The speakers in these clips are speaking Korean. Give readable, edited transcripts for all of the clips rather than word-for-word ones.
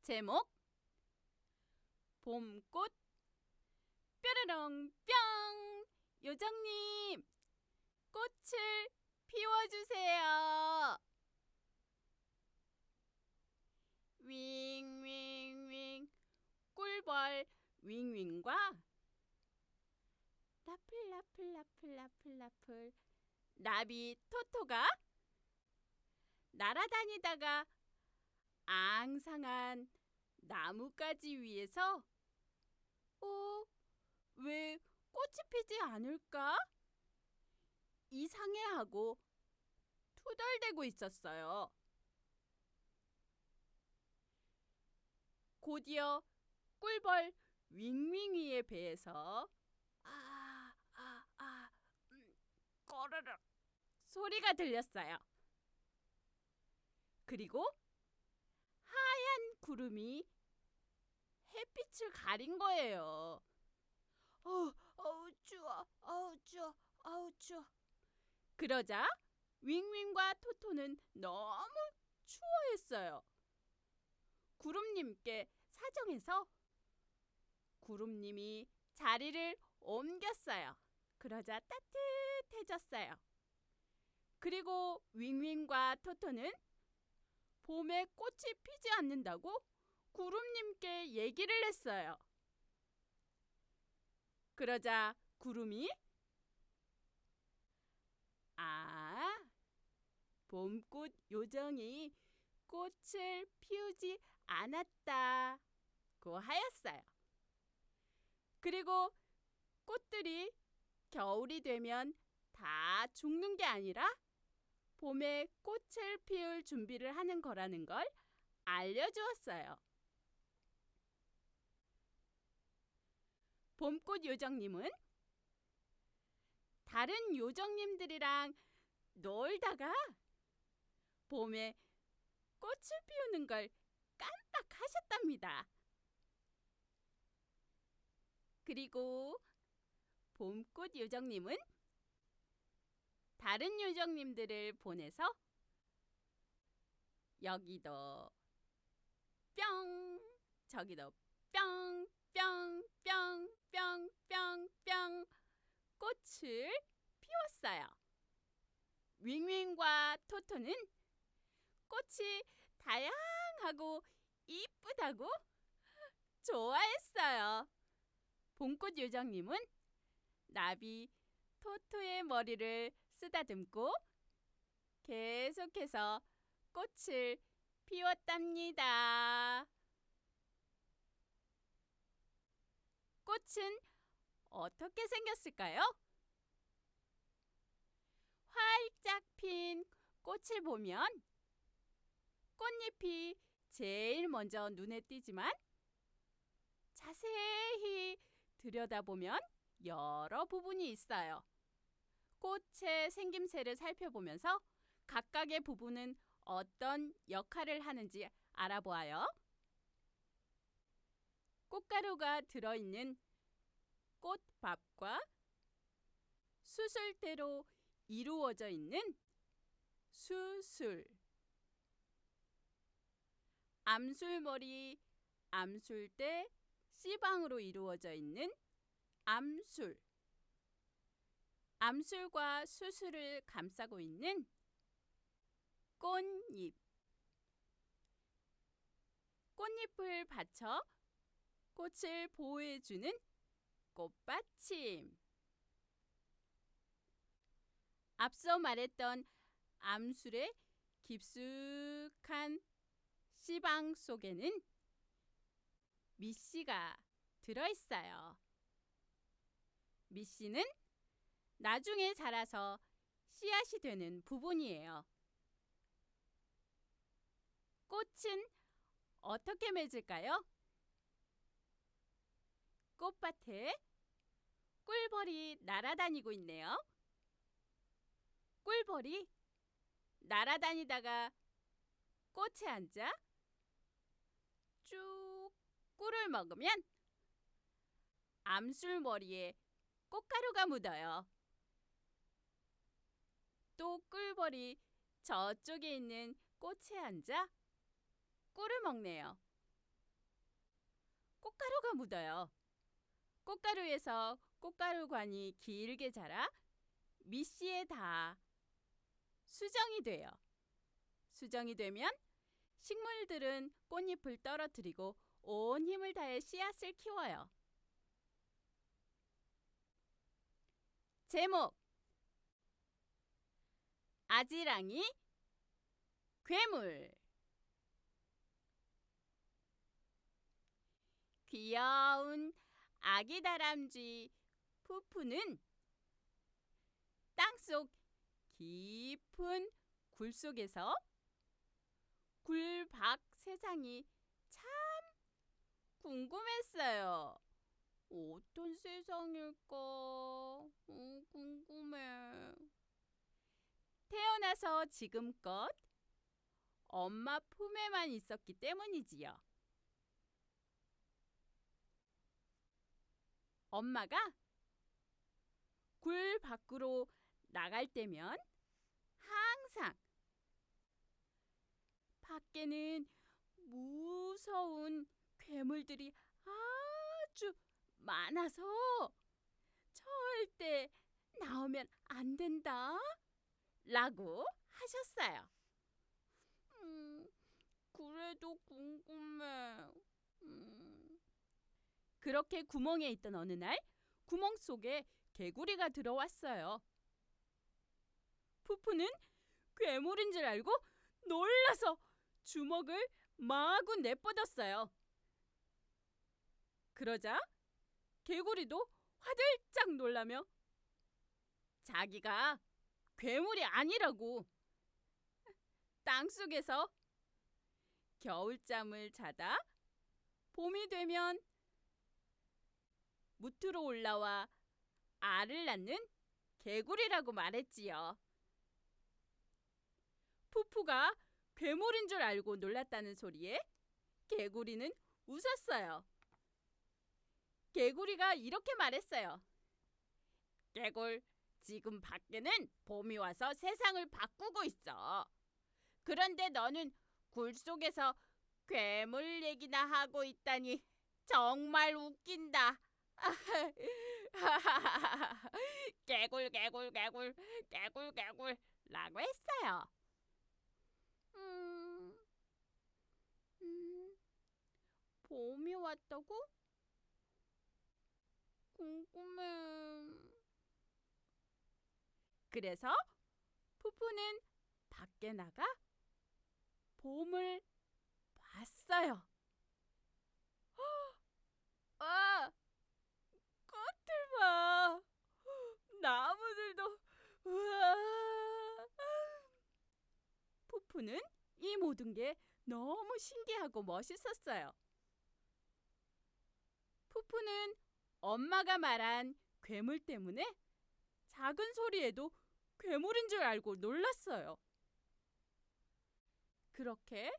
제목 봄꽃 뾰로롱 뿅. 요정님, 꽃을 피워주세요. 윙윙윙. 꿀벌 윙윙과 라플라플라플라플라플 나비 토토가 날아다니다가 앙상한 나뭇가지 위에서 왜 꽃이 피지 않을까? 이상해하고 투덜대고 있었어요. 곧이어 꿀벌 윙윙이의 배에서 꺼르륵 소리가 들렸어요. 그리고 하얀 구름이 햇빛을 가린 거예요. 추워. 그러자 윙윙과 토토는 너무 추워했어요. 구름님께 사정해서 구름님이 자리를 옮겼어요. 그러자 따뜻해졌어요. 그리고 윙윙과 토토는 봄에 꽃이 피지 않는다고 구름님께 얘기를 했어요. 그러자 구름이 봄꽃 요정이 꽃을 피우지 않았다고 하였어요. 그리고 꽃들이 겨울이 되면 다 죽는 게 아니라 봄에 꽃을 피울 준비를 하는 거라는 걸 알려주었어요. 봄꽃 요정님은 다른 요정님들이랑 놀다가 봄에 꽃을 피우는 걸 깜빡하셨답니다. 그리고 봄꽃 요정님은 다른 요정님들을 보내서 여기도 뿅, 저기도 뿅, 뿅, 뿅, 뿅, 뿅, 뿅 꽃을 피웠어요. 윙윙과 토토는 꽃이 다양하고 이쁘다고 좋아했어요. 봄꽃 요정님은 나비 토토의 머리를 쓰다듬고 계속해서 꽃을 피웠답니다. 꽃은 어떻게 생겼을까요? 활짝 핀 꽃을 보면 꽃잎이 제일 먼저 눈에 띄지만 자세히 들여다보면 여러 부분이 있어요. 꽃의 생김새를 살펴보면서 각각의 부분은 어떤 역할을 하는지 알아보아요. 꽃가루가 들어있는 꽃밥과 수술대로 이루어져 있는 수술, 암술머리, 암술대, 씨방으로 이루어져 있는 암술, 암술과 수술을 감싸고 있는 꽃잎, 꽃잎을 받쳐 꽃을 보호해주는 꽃받침. 앞서 말했던 암술의 깊숙한 씨방 속에는 미씨가 들어있어요. 미씨는 나중에 자라서 씨앗이 되는 부분이에요. 꽃은 어떻게 맺을까요? 꽃밭에 꿀벌이 날아다니고 있네요. 꿀벌이 날아다니다가 꽃에 앉아 쭉 꿀을 먹으면 암술머리에 꽃가루가 묻어요. 또 꿀벌이 저쪽에 있는 꽃에 앉아 꿀을 먹네요. 꽃가루가 묻어요. 꽃가루에서 꽃가루관이 길게 자라 밑씨에 다 수정이 돼요. 수정이 되면 식물들은 꽃잎을 떨어뜨리고 온 힘을 다해 씨앗을 키워요. 제목: 아지랑이 괴물. 귀여운 아기 다람쥐 푸푸는 땅속 깊은 굴 속에서 굴 밖 세상이 참 궁금했어요. 어떤 세상일까? 궁금해. 태어나서 지금껏 엄마 품에만 있었기 때문이지요. 엄마가 굴 밖으로 나갈 때면 항상 밖에는 무서운 괴물들이 아주 많아서 절대 나오면 안 된다 라고 하셨어요. 그래도 궁금해. 그렇게 구멍에 있던 어느 날 구멍 속에 개구리가 들어왔어요. 푸푸는 괴물인 줄 알고 놀라서 주먹을 마구 내뻗었어요. 그러자 개구리도 화들짝 놀라며 자기가 괴물이 아니라고 땅속에서 겨울잠을 자다 봄이 되면 무트로 올라와 알을 낳는 개구리라고 말했지요. 푸푸가 괴물인 줄 알고 놀랐다는 소리에 개구리는 웃었어요. 개구리가 이렇게 말했어요. 개굴, 지금 밖에는 봄이 와서 세상을 바꾸고 있어. 그런데 너는 굴 속에서 괴물 얘기나 하고 있다니 정말 웃긴다. 개굴 개굴 개굴 개굴 개굴 라고 했어요. 봄이 왔다고? 궁금해. 그래서 푸푸는 밖에 나가 봄을 봤어요. 아, 꽃들 봐. 나무들도. 우와. 푸푸는 이 모든 게 너무 신기하고 멋있었어요. 푸푸는 엄마가 말한 괴물 때문에 작은 소리에도 괴물인 줄 알고 놀랐어요. 그렇게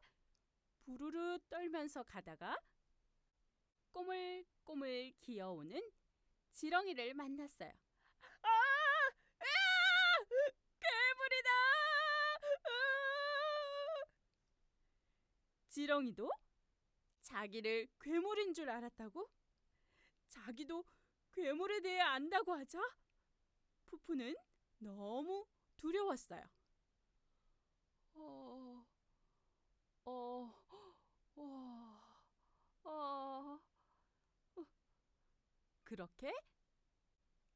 부르르 떨면서 가다가 꼬물꼬물 기어오는 지렁이를 만났어요. 아! 아! 괴물이다! 아! 지렁이도 자기를 괴물인 줄 알았다고? 자기도 괴물에 대해 안다고 하자 푸푸는 너무 두려웠어요. 그렇게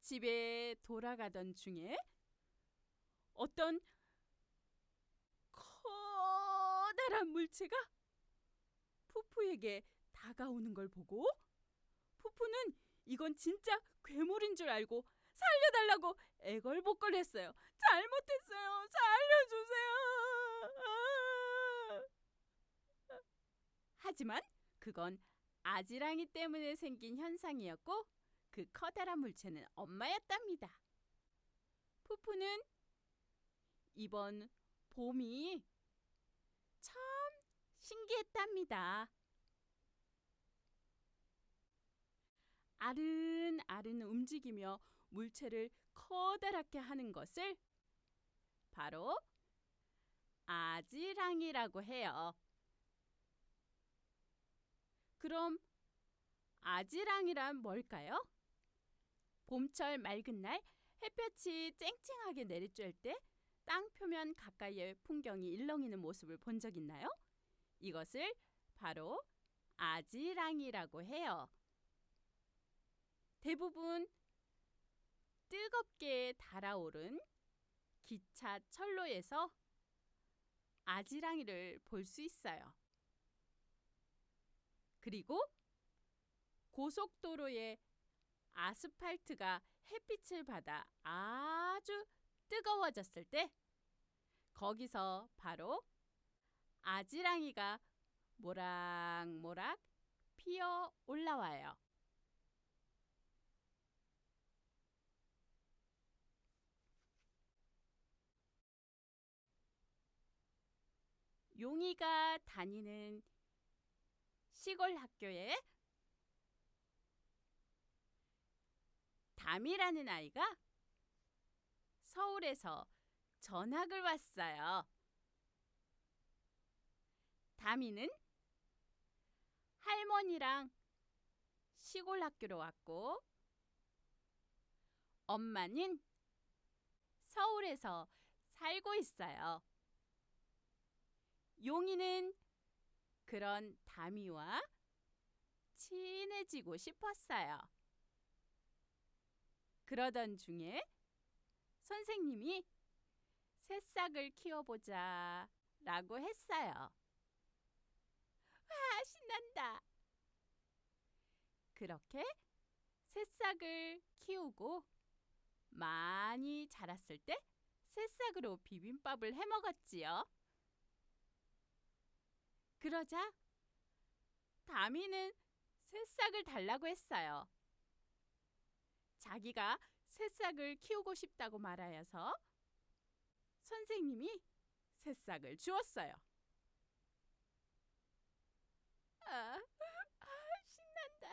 집에 돌아가던 중에 어떤 커다란 물체가 푸푸에게 다가오는 걸 보고 푸푸는 이건 진짜 괴물인 줄 알고 살려달라고 애걸복걸했어요. 잘못했어요. 살려주세요. 하지만 그건 아지랑이 때문에 생긴 현상이었고 그 커다란 물체는 엄마였답니다. 푸푸는 이번 봄이 참 신기했답니다. 아른아른 움직이며 물체를 커다랗게 하는 것을 바로 아지랑이라고 해요. 그럼 아지랑이란 뭘까요? 봄철 맑은 날 햇볕이 쨍쨍하게 내리쬐을 때 땅 표면 가까이의 풍경이 일렁이는 모습을 본 적 있나요? 이것을 바로 아지랑이라고 해요. 대부분 뜨겁게 달아오른 기차 철로에서 아지랑이를 볼 수 있어요. 그리고 고속도로의 아스팔트가 햇빛을 받아 아주 뜨거워졌을 때 거기서 바로 아지랑이가 모락모락 피어 올라와요. 용이가 다니는 시골 학교에 담이라는 아이가 서울에서 전학을 왔어요. 담이는 할머니랑 시골 학교로 왔고 엄마는 서울에서 살고 있어요. 용이는 그런 담이와 친해지고 싶었어요. 그러던 중에 선생님이 새싹을 키워보자 라고 했어요. 와, 신난다. 그렇게 새싹을 키우고 많이 자랐을 때 새싹으로 비빔밥을 해 먹었지요. 그러자 담이는 새싹을 달라고 했어요. 자기가 새싹을 키우고 싶다고 말하여서 선생님이 새싹을 주었어요. 신난다.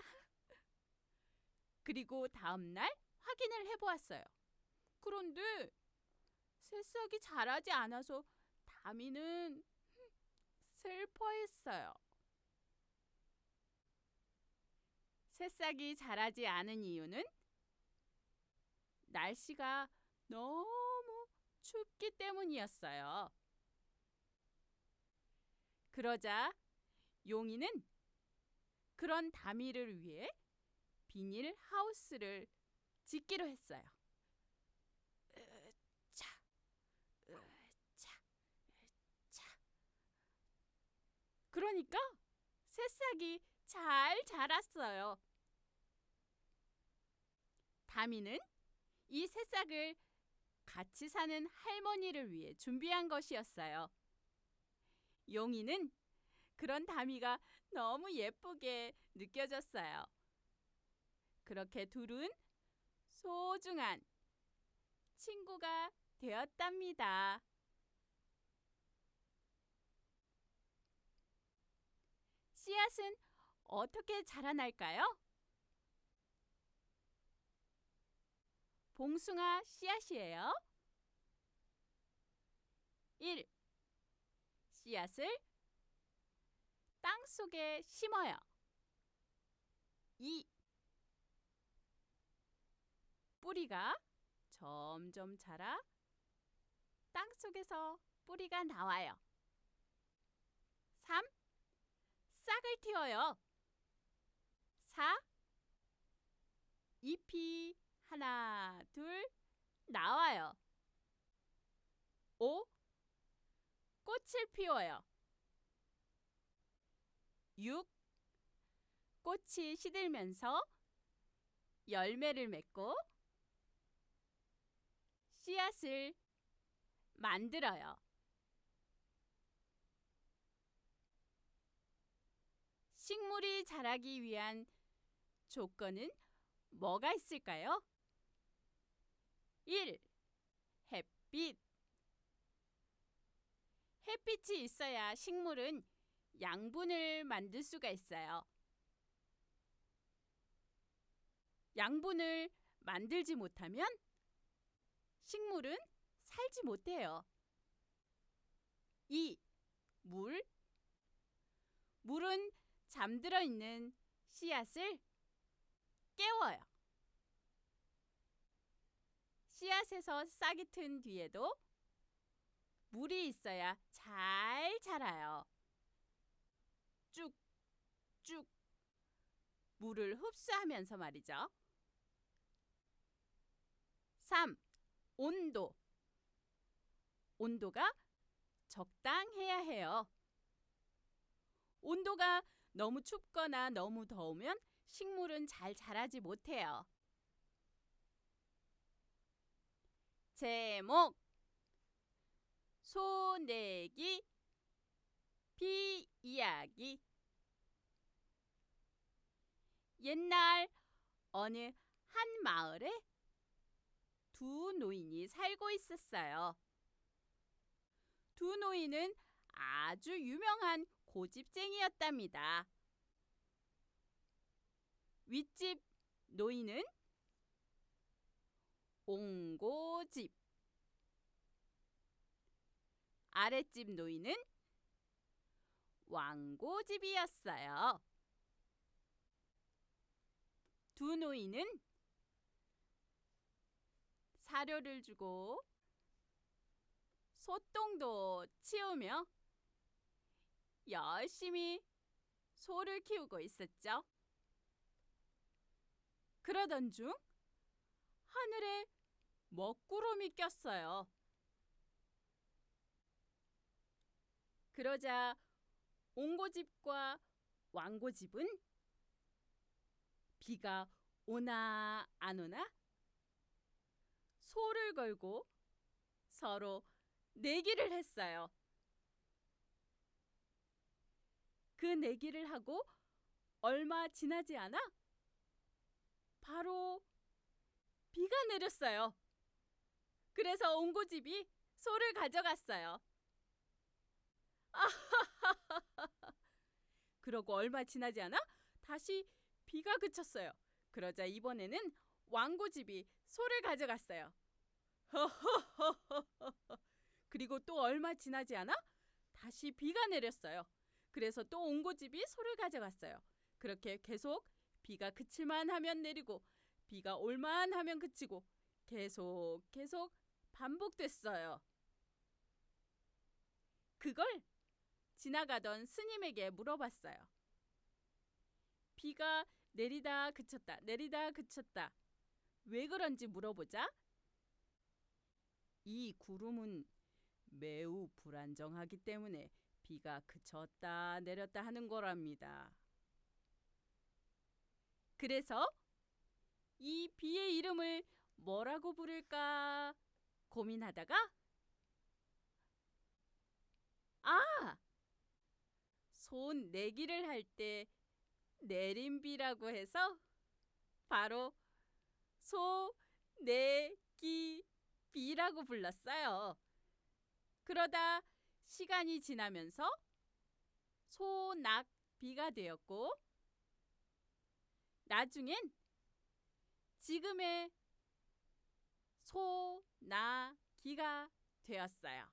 그리고 다음 날 확인을 해보았어요. 그런데 새싹이 자라지 않아서 담이는 슬퍼했어요. 새싹이 자라지 않은 이유는 날씨가 너무 춥기 때문이었어요. 그러자 용이는 그런 담이를 위해 비닐 하우스를 짓기로 했어요. 그러니까 새싹이 잘 자랐어요. 담이는 이 새싹을 같이 사는 할머니를 위해 준비한 것이었어요. 용이는 그런 담이가 너무 예쁘게 느껴졌어요. 그렇게 둘은 소중한 친구가 되었답니다. 씨앗은 어떻게 자라날까요? 봉숭아 씨앗이에요. 1. 씨앗을 땅 속에 심어요. 2. 뿌리가 점점 자라 땅 속에서 뿌리가 나와요. 3. 싹을 틔워요. 4. 잎이 하나, 둘 나와요. 5. 꽃을 피워요. 6. 꽃이 시들면서 열매를 맺고 씨앗을 만들어요. 식물이 자라기 위한 조건은 뭐가 있을까요? 1. 햇빛. 햇빛이 있어야 식물은 양분을 만들 수가 있어요. 양분을 만들지 못하면 식물은 살지 못해요. 2. 물. 물은 잠들어 있는 씨앗을 깨워요. 씨앗에서 싹이 튼 뒤에도 물이 있어야 잘 자라요. 쭉쭉 물을 흡수하면서 말이죠. 3. 온도. 온도가 적당해야 해요. 온도가 너무 춥거나 너무 더우면 식물은 잘 자라지 못해요. 제목 소내기 비이야기. 옛날 어느 한 마을에 두 노인이 살고 있었어요. 두 노인은 아주 유명한 고집쟁이였답니다. 윗집 노인은 옹고집, 아랫집 노인은 왕고집이었어요. 두 노인은 사료를 주고 소똥도 치우며 열심히 소를 키우고 있었죠. 그러던 중 하늘에 먹구름이 꼈어요. 그러자 옹고집과 왕고집은 비가 오나 안 오나 소를 걸고 서로 내기를 했어요. 그 내기를 하고 얼마 지나지 않아 바로 비가 내렸어요. 그래서 옹고집이 소를 가져갔어요. 그러고 얼마 지나지 않아 다시 비가 그쳤어요. 그러자 이번에는 왕고집이 소를 가져갔어요. 그리고 또 얼마 지나지 않아 다시 비가 내렸어요. 그래서 또 옹고집이 소를 가져갔어요. 그렇게 계속 비가 그칠만 하면 내리고 비가 올만 하면 그치고 계속 반복됐어요. 그걸 지나가던 스님에게 물어봤어요. 비가 내리다 그쳤다, 내리다 그쳤다. 왜 그런지 물어보자. 이 구름은 매우 불안정하기 때문에 비가 그쳤다 내렸다 하는 거랍니다. 그래서 이 비의 이름을 뭐라고 부를까 고민하다가 손 내기를 할 때 내린 비라고 해서 바로 소내기 비라고 불렀어요. 그러다 시간이 지나면서 소낙비가 되었고 나중엔 지금의 소나기가 되었어요.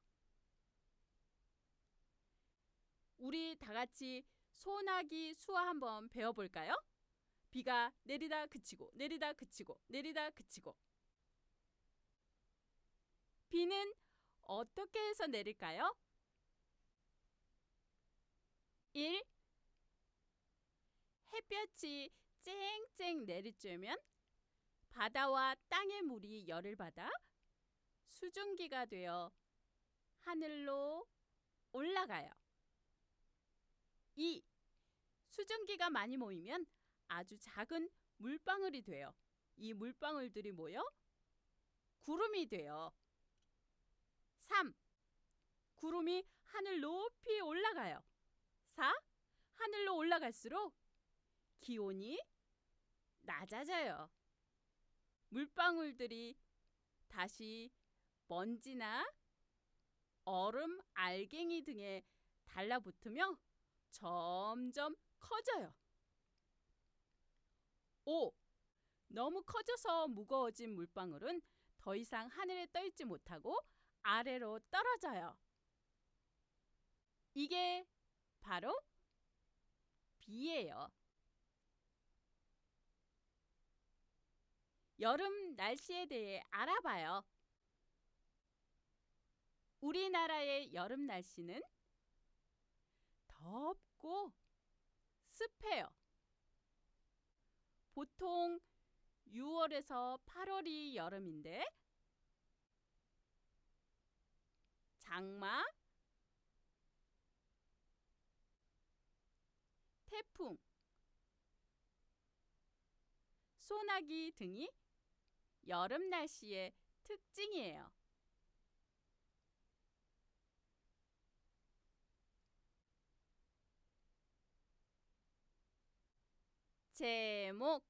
우리 다 같이 소나기 수화 한번 배워볼까요? 비가 내리다 그치고 내리다 그치고 내리다 그치고. 비는 어떻게 해서 내릴까요? 1. 햇볕이 쨍쨍 내리쬐면 바다와 땅의 물이 열을 받아 수증기가 되어 하늘로 올라가요. 2. 수증기가 많이 모이면 아주 작은 물방울이 돼요. 이 물방울들이 모여 구름이 돼요. 3. 구름이 하늘 높이 올라가요. 4. 하늘로 올라갈수록 기온이 낮아져요. 물방울들이 다시 먼지나 얼음, 알갱이 등에 달라붙으며 점점 커져요. 5. 너무 커져서 무거워진 물방울은 더 이상 하늘에 떠 있지 못하고 아래로 떨어져요. 이게 바로 비예요. 여름 날씨에 대해 알아봐요. 우리나라의 여름 날씨는 덥고 습해요. 보통 6월에서 8월이 여름인데 장마, 태풍, 소나기 등이 여름 날씨의 특징이에요. 제목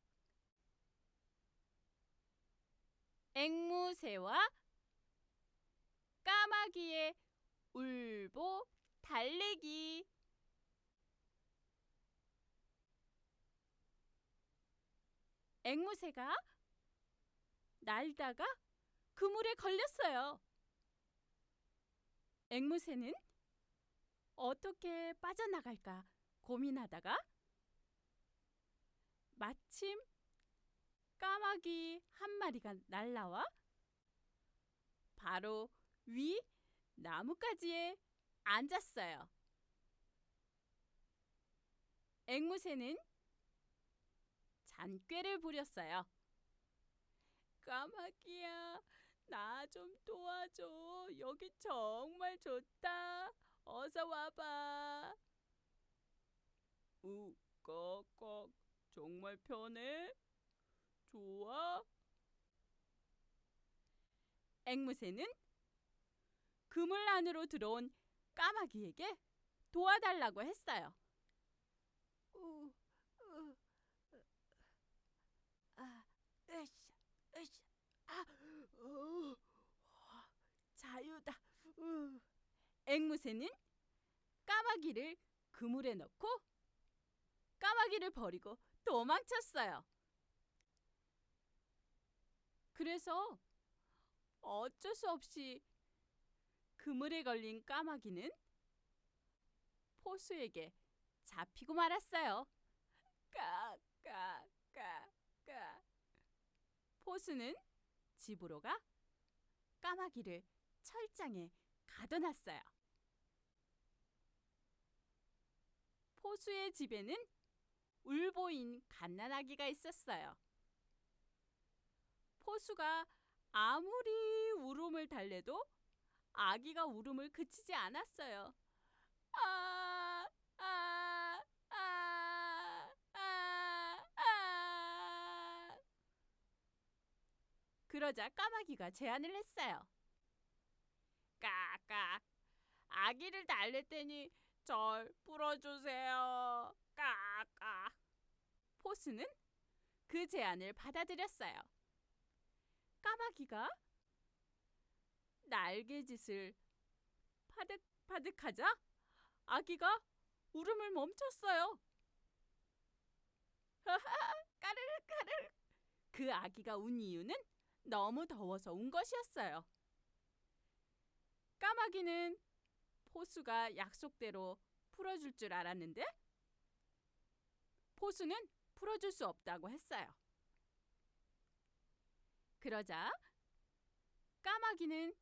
앵무새와 까마귀의 울보 달래기. 앵무새가 날다가 그물에 걸렸어요. 앵무새는 어떻게 빠져나갈까 고민하다가 마침 까마귀 한 마리가 날라와 바로 위 나뭇가지에 앉았어요. 앵무새는 잔꾀를 부렸어요. 까마귀야, 나 좀 도와줘. 여기 정말 좋다. 어서 와봐. 꺽꺽. 정말 편해? 좋아. 앵무새는 그물 안으로 들어온 까마귀에게 도와달라고 했어요. 자유다. 앵무새는 까마귀를 그물에 넣고 까마귀를 버리고 도망쳤어요. 그래서 어쩔 수 없이 그물에 걸린 까마귀는 포수에게 잡히고 말았어요. 까까까까. 포수는 집으로 가 까마귀를 철장에 가둬놨어요. 포수의 집에는 울보인 갓난아기가 있었어요. 포수가 아무리 울음을 달래도 아기가 울음을 그치지 않았어요. 아, 아, 아, 아, 아. 그러자 까마귀가 제안을 했어요. 까까, 아기를 달랠 테니 절 풀어주세요. 까까. 포수는 그 제안을 받아들였어요. 까마귀가 날개짓을 파득파득하자 아기가 울음을 멈췄어요. 까르륵 까르륵. 그 아기가 운 이유는 너무 더워서 운 것이었어요. 까마귀는 포수가 약속대로 풀어줄 줄 알았는데 포수는 풀어줄 수 없다고 했어요. 그러자 까마귀는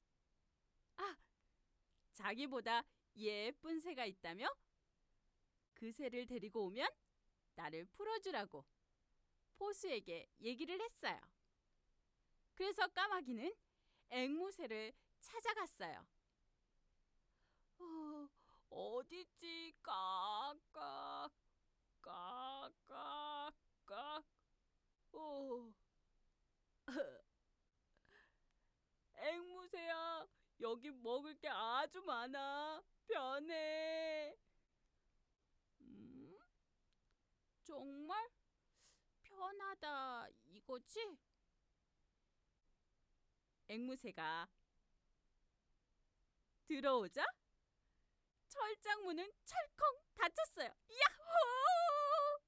자기보다 예쁜 새가 있다며 그 새를 데리고 오면 나를 풀어주라고 포수에게 얘기를 했어요. 그래서 까마귀는 앵무새를 찾아갔어요. 어디지? 까까 까까 까. 여기 먹을 게 아주 많아. 편해. 정말 편하다 이거지? 앵무새가 들어오자 철장 문은 철컹 닫혔어요. 야호!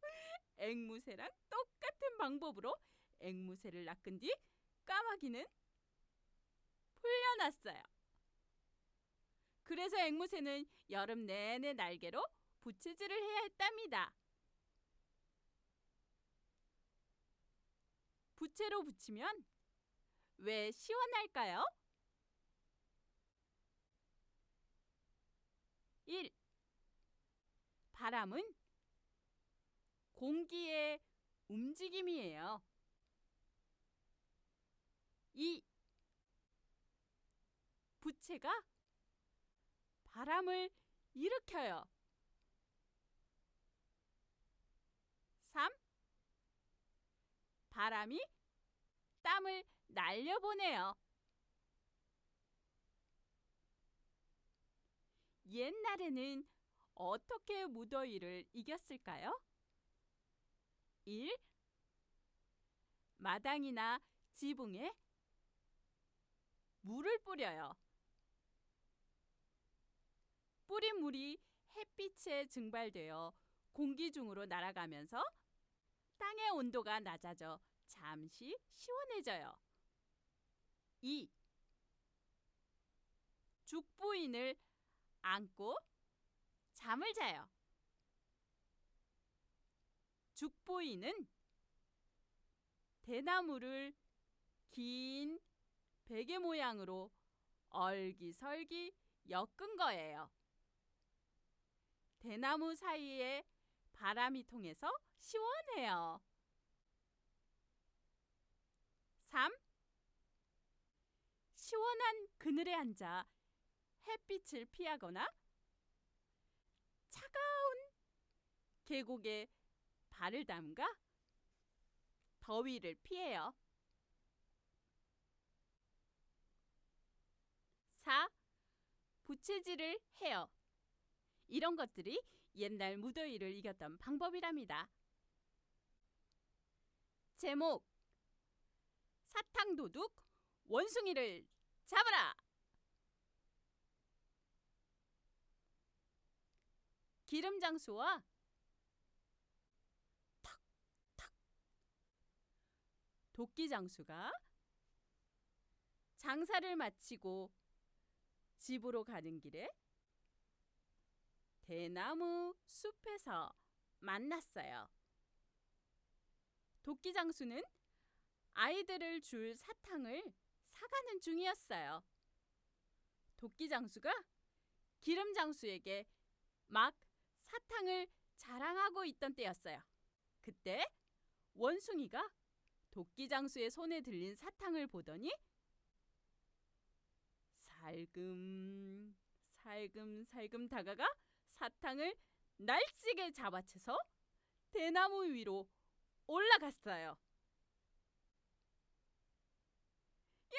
앵무새랑 똑같은 방법으로 앵무새를 낚은 뒤 까마귀는 풀려났어요. 그래서 앵무새는 여름 내내 날개로 부채질을 해야 했답니다. 부채로 붙이면 왜 시원할까요? 1. 바람은 공기의 움직임이에요. 2. 부채가 바람을 일으켜요. 3. 바람이 땀을 날려보내요. 옛날에는 어떻게 무더위를 이겼을까요? 1. 마당이나 지붕에 물을 뿌려요. 뿌린 물이 햇빛에 증발되어 공기 중으로 날아가면서 땅의 온도가 낮아져 잠시 시원해져요. 2. 죽부인을 안고 잠을 자요. 죽부인은 대나무를 긴 베개 모양으로 얼기설기 엮은 거예요. 대나무 사이에 바람이 통해서 시원해요. 3. 시원한 그늘에 앉아 햇빛을 피하거나 차가운 계곡에 발을 담가 더위를 피해요. 4. 부채질을 해요. 이런 것들이 옛날 무더위를 이겼던 방법이랍니다. 제목: 사탕도둑 원숭이를 잡아라! 기름장수와 탁탁 도끼장수가 장사를 마치고 집으로 가는 길에 대나무 숲에서 만났어요. 도끼장수는 아이들을 줄 사탕을 사가는 중이었어요. 도끼장수가 기름장수에게 막 사탕을 자랑하고 있던 때였어요. 그때 원숭이가 도끼장수의 손에 들린 사탕을 보더니 살금살금 다가가 사탕을 날쌔게 잡아채서 대나무 위로 올라갔어요. 야!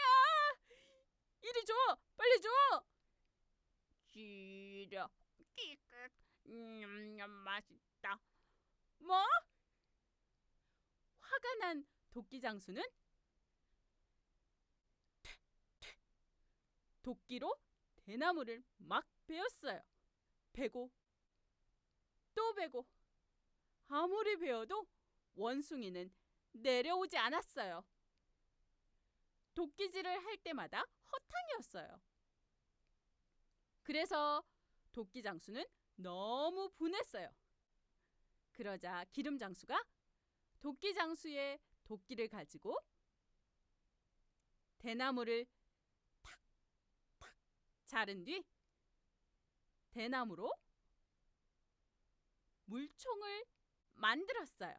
이리 줘! 빨리 줘! 싫어. 끼끗. 맛있다. 뭐? 화가 난 도끼장수는 도끼로 대나무를 막 베었어요. 베고 또 베고 아무리 베어도 원숭이는 내려오지 않았어요. 도끼질을 할 때마다 허탕이었어요. 그래서 도끼장수는 너무 분했어요. 그러자 기름장수가 도끼장수의 도끼를 가지고 대나무를 탁탁 자른 뒤 대나무로 물총을 만들었어요.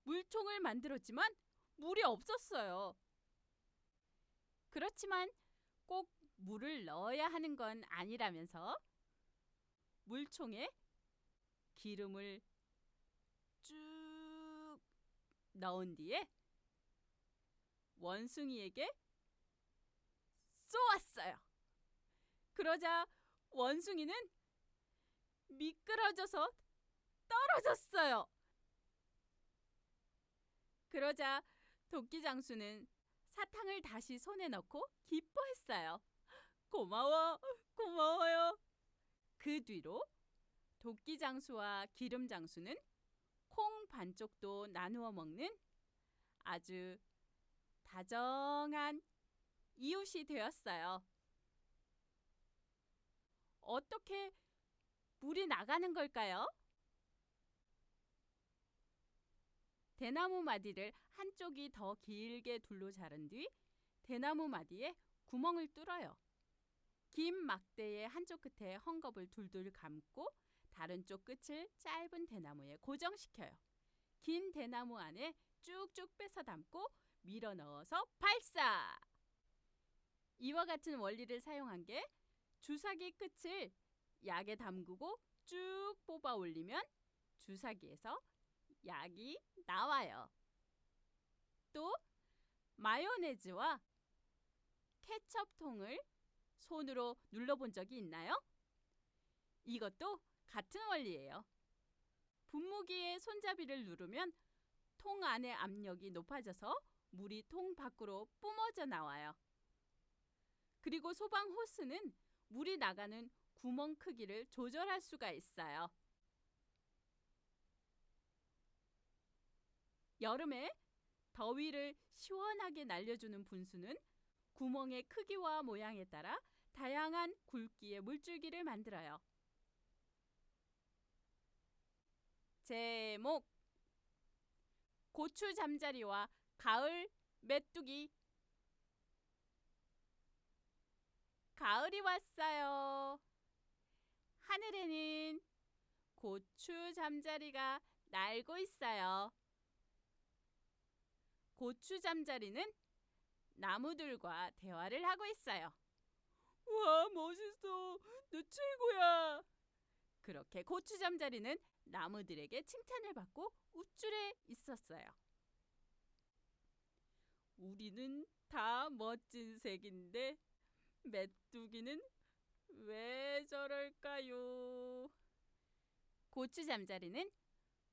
물총을 만들었지만 물이 없었어요. 그렇지만 꼭 물을 넣어야 하는 건 아니라면서 물총에 기름을 쭉 넣은 뒤에 원숭이에게 쏘았어요. 그러자 원숭이는 미끄러져서 떨어졌어요. 그러자 도끼 장수는 사탕을 다시 손에 넣고 기뻐했어요. 고마워, 고마워요. 그 뒤로 도끼 장수와 기름 장수는 콩 반쪽도 나누어 먹는 아주 다정한 이웃이 되었어요. 어떻게 물이 나가는 걸까요? 대나무 마디를 한쪽이 더 길게 둘로 자른 뒤 대나무 마디에 구멍을 뚫어요. 긴 막대의 한쪽 끝에 헝겊을 둘둘 감고 다른 쪽 끝을 짧은 대나무에 고정시켜요. 긴 대나무 안에 쭉쭉 빼서 담고 밀어 넣어서 발사! 이와 같은 원리를 사용한 게 주사기 끝을 약에 담그고 쭉 뽑아 올리면 주사기에서 약이 나와요. 또 마요네즈와 케첩통을 손으로 눌러본 적이 있나요? 이것도 같은 원리예요. 분무기의 손잡이를 누르면 통 안의 압력이 높아져서 물이 통 밖으로 뿜어져 나와요. 그리고 소방 호스는 물이 나가는 구멍 크기를 조절할 수가 있어요. 여름에 더위를 시원하게 날려주는 분수는 구멍의 크기와 모양에 따라 다양한 굵기의 물줄기를 만들어요. 제목 고추 잠자리와 가을 메뚜기. 가을이 왔어요. 하늘에는 고추 잠자리가 날고 있어요. 고추 잠자리는 나무들과 대화를 하고 있어요. 와, 멋있어. 너 최고야. 그렇게 고추 잠자리는 나무들에게 칭찬을 받고 우쭐해 있었어요. 우리는 다 멋진 색인데 메뚜기는 왜 저럴까요? 고추 잠자리는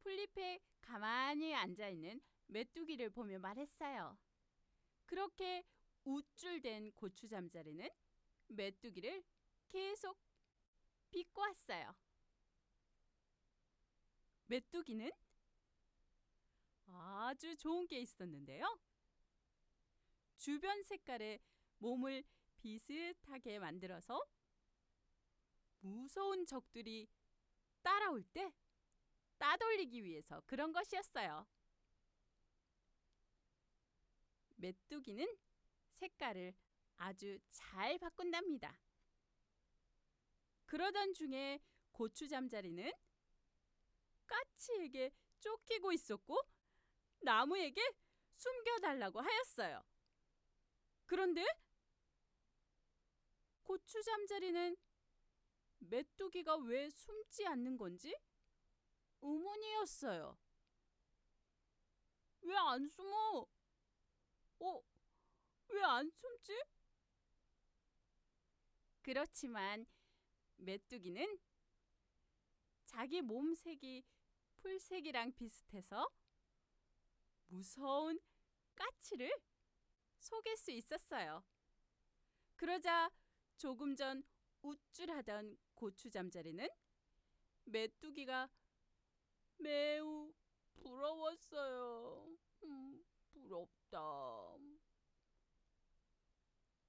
풀잎에 가만히 앉아있는 메뚜기를 보며 말했어요. 그렇게 우쭐댄 고추 잠자리는 메뚜기를 계속 비꼬았어요. 메뚜기는 아주 좋은 게 있었는데요. 주변 색깔의 몸을 비슷하게 만들어서 무서운 적들이 따라올 때 따돌리기 위해서 그런 것이었어요. 메뚜기는 색깔을 아주 잘 바꾼답니다. 그러던 중에 고추 잠자리는 까치에게 쫓기고 있었고 나무에게 숨겨달라고 하였어요. 그런데 고추 잠자리는 메뚜기가 왜 숨지 않는 건지 의문이었어요. 왜 안 숨어? 왜 안 숨지? 그렇지만 메뚜기는 자기 몸색이 풀색이랑 비슷해서 무서운 까치를 속일 수 있었어요. 그러자 조금 전 우쭐하던 고추 잠자리는 메뚜기가 매우 부러웠어요. 부럽다.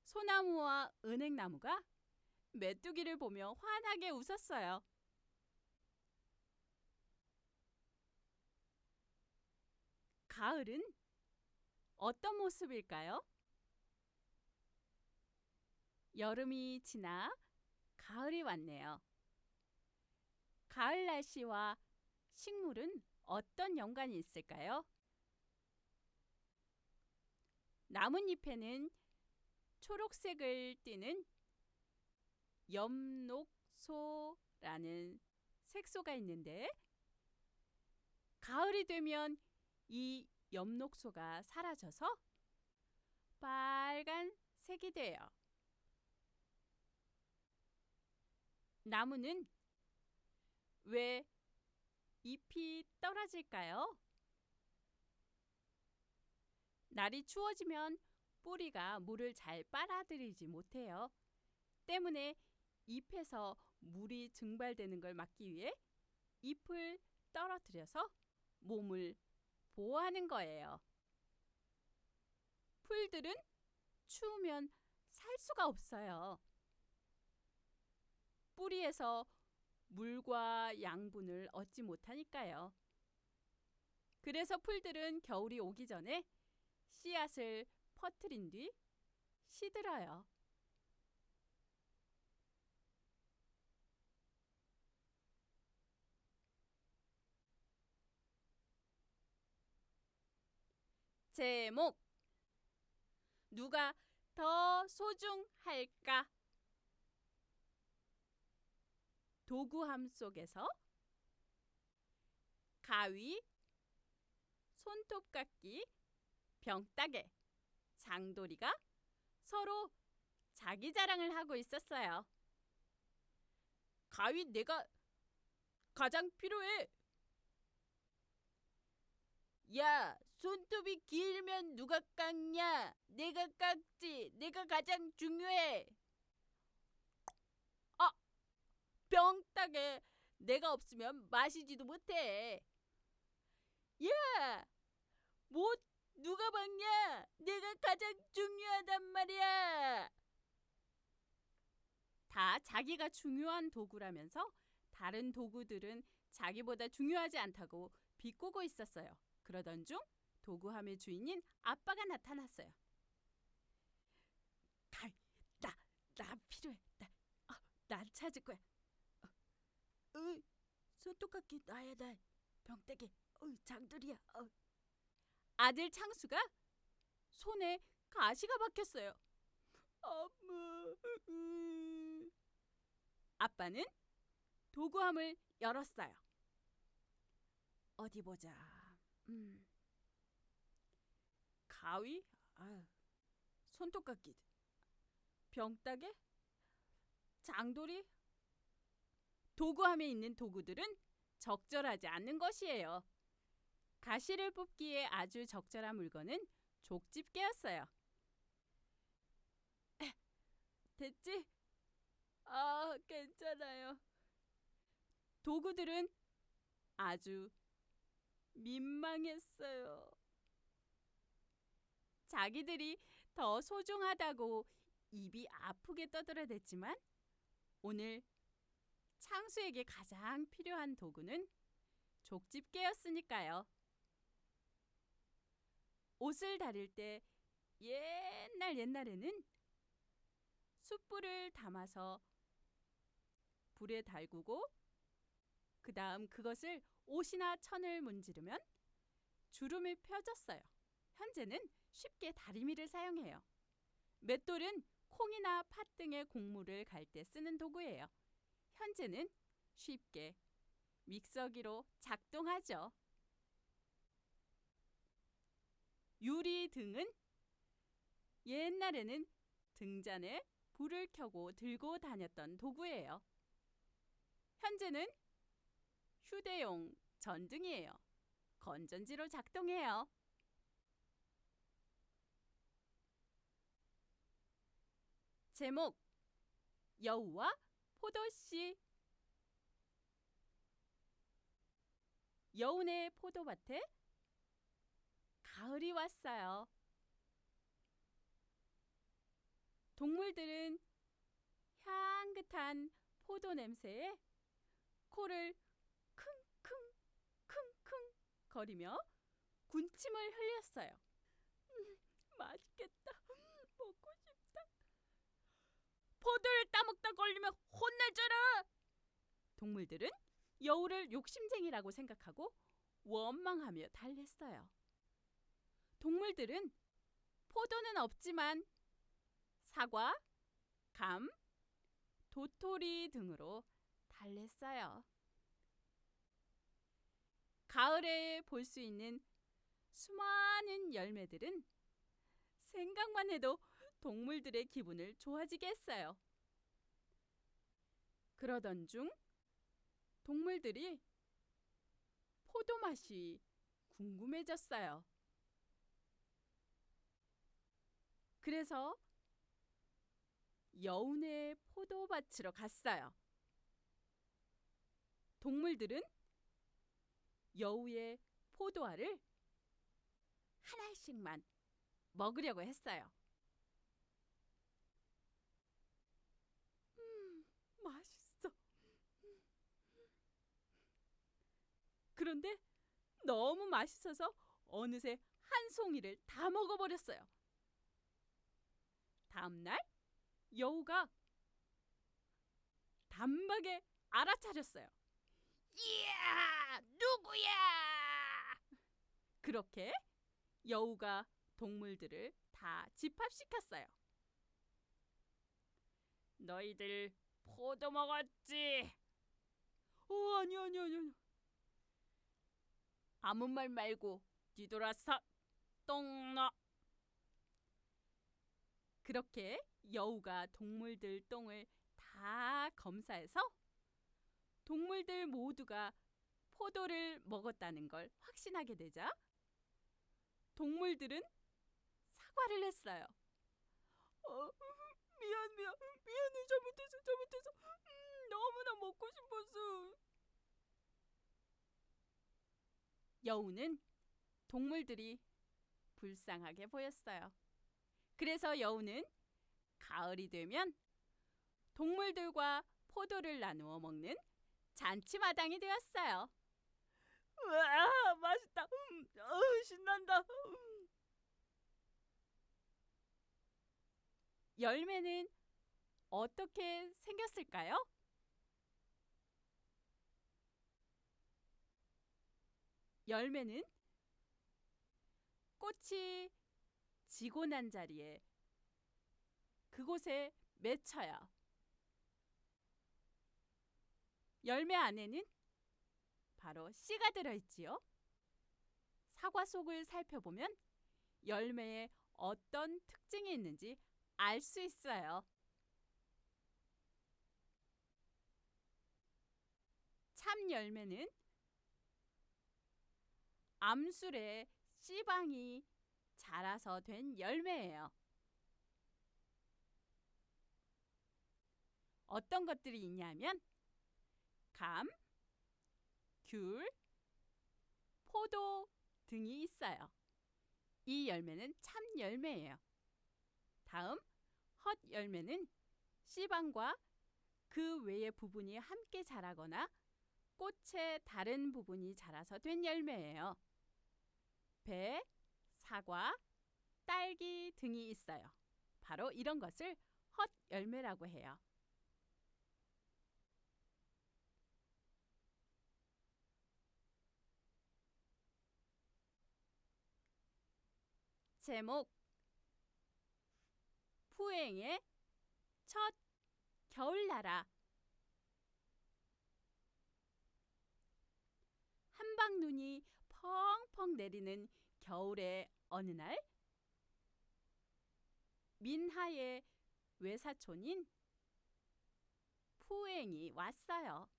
소나무와 은행나무가 메뚜기를 보며 환하게 웃었어요. 가을은 어떤 모습일까요? 여름이 지나 가을이 왔네요. 가을 날씨와 식물은 어떤 연관이 있을까요? 나뭇잎에는 초록색을 띠는 엽록소라는 색소가 있는데 가을이 되면 이 엽록소가 사라져서 빨간색이 돼요. 나무는 왜 잎이 떨어질까요? 날이 추워지면 뿌리가 물을 잘 빨아들이지 못해요. 때문에 잎에서 물이 증발되는 걸 막기 위해 잎을 떨어뜨려서 몸을 보호하는 거예요. 풀들은 추우면 살 수가 없어요. 뿌리에서 물과 양분을 얻지 못하니까요. 그래서 풀들은 겨울이 오기 전에 씨앗을 퍼뜨린 뒤 시들어요. 제목, 누가 더 소중할까? 도구함 속에서 가위, 손톱깎이, 병따개, 장도리가 서로 자기 자랑을 하고 있었어요. 가위 내가 가장 필요해. 야, 손톱이 길면 누가 깎냐? 내가 깎지. 내가 가장 중요해. 아, 병따개. 내가 없으면 마시지도 못해. 야, 뭐 누가 박냐? 내가 가장 중요하단 말이야. 다 자기가 중요한 도구라면서 다른 도구들은 자기보다 중요하지 않다고 비꼬고 있었어요. 그러던 중 도구함의 주인인 아빠가 나타났어요. 나 필요해. 나 찾을 거야. 손톱깎이 나야 나. 병따개. 장돌이야. 아들 창수가 손에 가시가 박혔어요. 엄마. 아빠는 도구함을 열었어요. 어디 보자. 가위, 손톱깎이, 병따개, 장돌이. 도구함에 있는 도구들은 적절하지 않는 것이에요. 가시를 뽑기에 아주 적절한 물건은 족집게였어요. 됐지? 괜찮아요. 도구들은 아주 민망했어요. 자기들이 더 소중하다고 입이 아프게 떠들어댔지만 오늘 창수에게 가장 필요한 도구는 족집게였으니까요. 옷을 다릴 때 옛날에는 숯불을 담아서 불에 달구고 그 다음 그것을 옷이나 천을 문지르면 주름이 펴졌어요. 현재는 쉽게 다리미를 사용해요. 맷돌은 콩이나 팥 등의 곡물을 갈 때 쓰는 도구예요. 현재는 쉽게 믹서기로 작동하죠. 유리등은 옛날에는 등잔에 불을 켜고 들고 다녔던 도구예요. 현재는 휴대용 전등이에요. 건전지로 작동해요. 제목, 여우와 포도씨. 여우네 포도밭에 가을이 왔어요. 동물들은 향긋한 포도 냄새에 코를 킁킁킁킁 거리며 군침을 흘렸어요. 맛있겠다. 먹고 싶다. 포도를 따먹다 걸리면 혼내줘라. 동물들은 여우를 욕심쟁이라고 생각하고 원망하며 달랬어요. 동물들은 포도는 없지만 사과, 감, 도토리 등으로 달랬어요. 가을에 볼 수 있는 수많은 열매들은 생각만 해도 동물들의 기분을 좋아지게 했어요. 그러던 중 동물들이 포도 맛이 궁금해졌어요. 그래서 여운의 포도밭으로 갔어요. 동물들은 여우의 포도알을 하나씩만 먹으려고 했어요. 맛있어. 그런데 너무 맛있어서 어느새 한 송이를 다 먹어버렸어요. 다음 날 여우가 단박에 알아차렸어요. 이야, 누구야? 그렇게 여우가 동물들을 다 집합시켰어요. 너희들 포도 먹었지? 아니. 아무 말 말고 뒤돌아서 똥 넣어. 그렇게 여우가 동물들 똥을 다 검사해서 동물들 모두가 포도를 먹었다는 걸 확신하게 되자 동물들은 사과를 했어요. 미안해. 잘못해서. 너무나 먹고 싶었어. 여우는 동물들이 불쌍하게 보였어요. 그래서 여우는 가을이 되면 동물들과 포도를 나누어 먹는 잔치마당이 되었어요. 우와, 맛있다. 신난다. 열매는 어떻게 생겼을까요? 열매는 꽃이 지고 난 자리에 그곳에 맺혀요. 열매 안에는 바로 씨가 들어있지요. 사과 속을 살펴보면 열매에 어떤 특징이 있는지 알 수 있어요. 참 열매는 암술에 씨방이 자라서 된 열매예요. 어떤 것들이 있냐면 감, 귤, 포도 등이 있어요. 이 열매는 참 열매예요. 다음 헛 열매는 씨방과 그 외의 부분이 함께 자라거나 꽃의 다른 부분이 자라서 된 열매예요. 배, 사과, 딸기 등이 있어요. 바로 이런 것을 헛 열매라고 해요. 제목 푸앵의 첫 겨울나라. 한방눈이 펑펑 내리는 겨울의 어느 날 민하의 외사촌인 푸앵이 왔어요.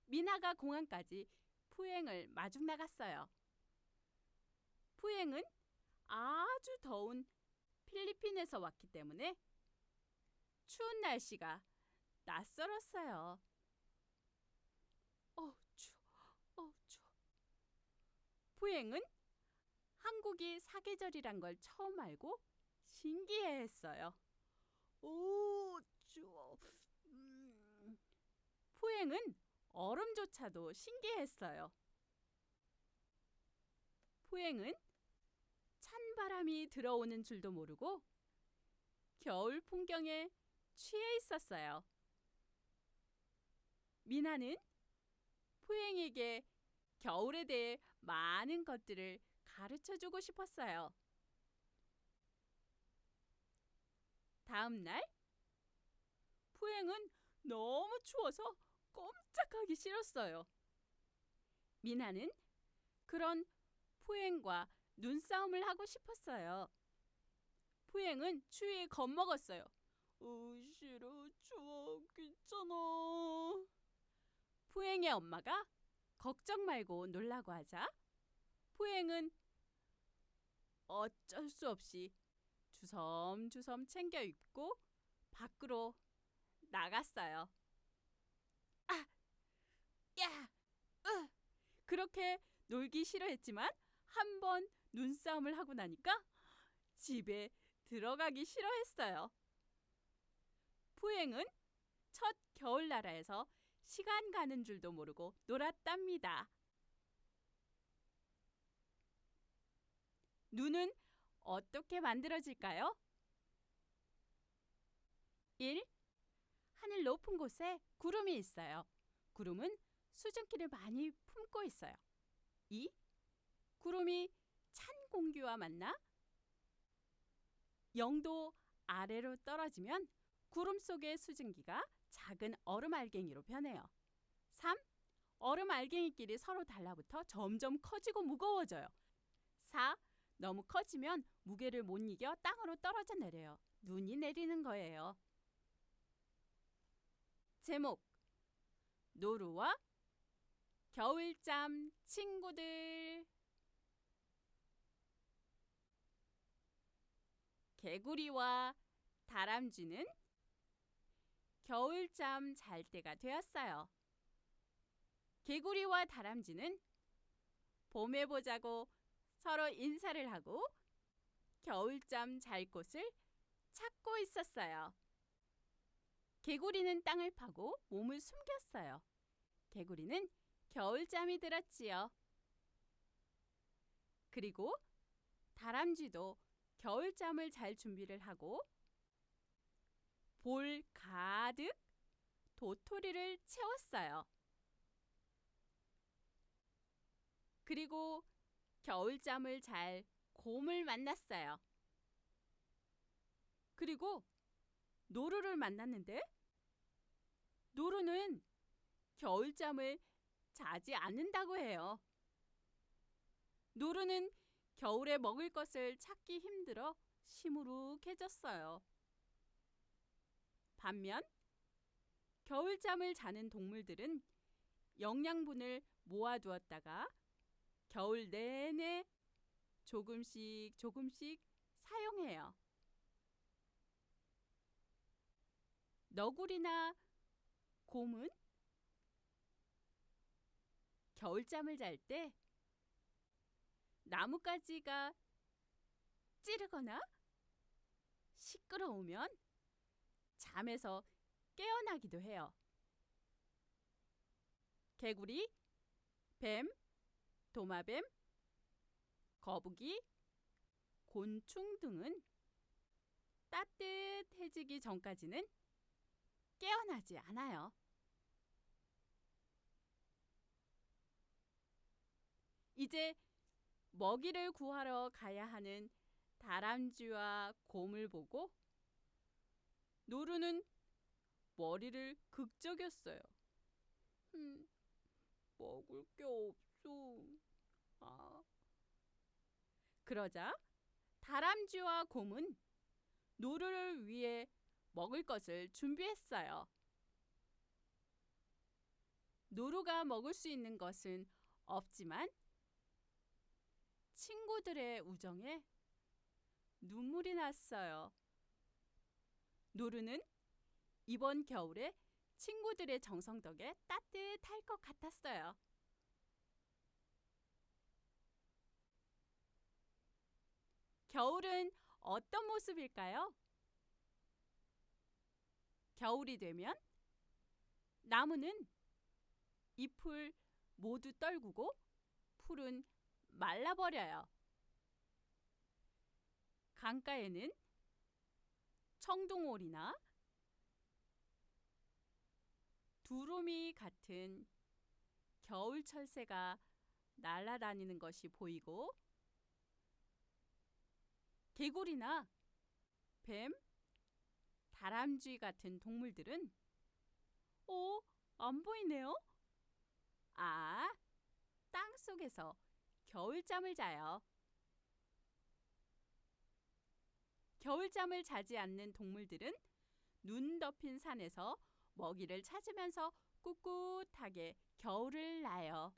민하가 공항까지 푸앵을 마중 나갔어요. 푸앵은 아주 더운 필리핀에서 왔기 때문에 추운 날씨가 낯설었어요. 추워. 푸앵은 한국이 사계절이란 걸 처음 알고 신기해했어요. 오, 추워. 푸앵은 얼음조차도 신기했어요. 푸앵은 찬바람이 들어오는 줄도 모르고 겨울 풍경에 취해 있었어요. 미나는 푸앵에게 겨울에 대해 많은 것들을 가르쳐주고 싶었어요. 다음 날 푸앵은 너무 추워서 꼼짝하기 싫었어요. 미나는 그런 푸앵과 눈싸움을 하고 싶었어요. 푸앵은 추위에 겁먹었어요. 싫어. 추워. 귀찮아. 푸행의 엄마가 걱정 말고 놀라고 하자 푸행은 어쩔 수 없이 주섬주섬 챙겨 입고 밖으로 나갔어요. 아, 야, 그렇게 놀기 싫어했지만 한 번 눈싸움을 하고 나니까 집에 들어가기 싫어했어요. 푸행은 첫 겨울나라에서 시간 가는 줄도 모르고 놀았답니다. 눈은 어떻게 만들어질까요? 1. 하늘 높은 곳에 구름이 있어요. 구름은 수증기를 많이 품고 있어요. 2. 구름이 찬 공기와 만나 0도 아래로 떨어지면 구름 속의 수증기가 작은 얼음 알갱이로 변해요. 3. 얼음 알갱이끼리 서로 달라붙어 점점 커지고 무거워져요. 4. 너무 커지면 무게를 못 이겨 땅으로 떨어져 내려요. 눈이 내리는 거예요. 제목 노루와 겨울잠 친구들. 개구리와 다람쥐는 겨울잠 잘 때가 되었어요. 개구리와 다람쥐는 봄에 보자고 서로 인사를 하고 겨울잠 잘 곳을 찾고 있었어요. 개구리는 땅을 파고 몸을 숨겼어요. 개구리는 겨울잠이 들었지요. 그리고 다람쥐도 겨울잠을 잘 준비를 하고 볼 가득 도토리를 채웠어요. 그리고 겨울잠을 잘 곰을 만났어요. 그리고 노루를 만났는데 노루는 겨울잠을 자지 않는다고 해요. 노루는 겨울에 먹을 것을 찾기 힘들어 시무룩해졌어요. 반면 겨울잠을 자는 동물들은 영양분을 모아두었다가 겨울 내내 조금씩 사용해요. 너구리나 곰은 겨울잠을 잘 때 나뭇가지가 찌르거나 시끄러우면 잠에서 깨어나기도 해요. 개구리, 뱀, 도마뱀, 거북이, 곤충 등은 따뜻해지기 전까지는 깨어나지 않아요. 이제 먹이를 구하러 가야 하는 다람쥐와 곰을 보고 노루는 머리를 극적였어요. 먹을 게 없어. 그러자 다람쥐와 곰은 노루를 위해 먹을 것을 준비했어요. 노루가 먹을 수 있는 것은 없지만 친구들의 우정에 눈물이 났어요. 노루는 이번 겨울에 친구들의 정성 덕에 따뜻할 것 같았어요. 겨울은 어떤 모습일까요? 겨울이 되면 나무는 잎을 모두 떨구고 풀은 말라버려요. 강가에는 청둥오리나 두루미 같은 겨울 철새가 날아다니는 것이 보이고 개구리나 뱀, 다람쥐 같은 동물들은 안 보이네요. 땅 속에서 겨울잠을 자요. 겨울잠을 자지 않는 동물들은 눈 덮인 산에서 먹이를 찾으면서 꿋꿋하게 겨울을 나요.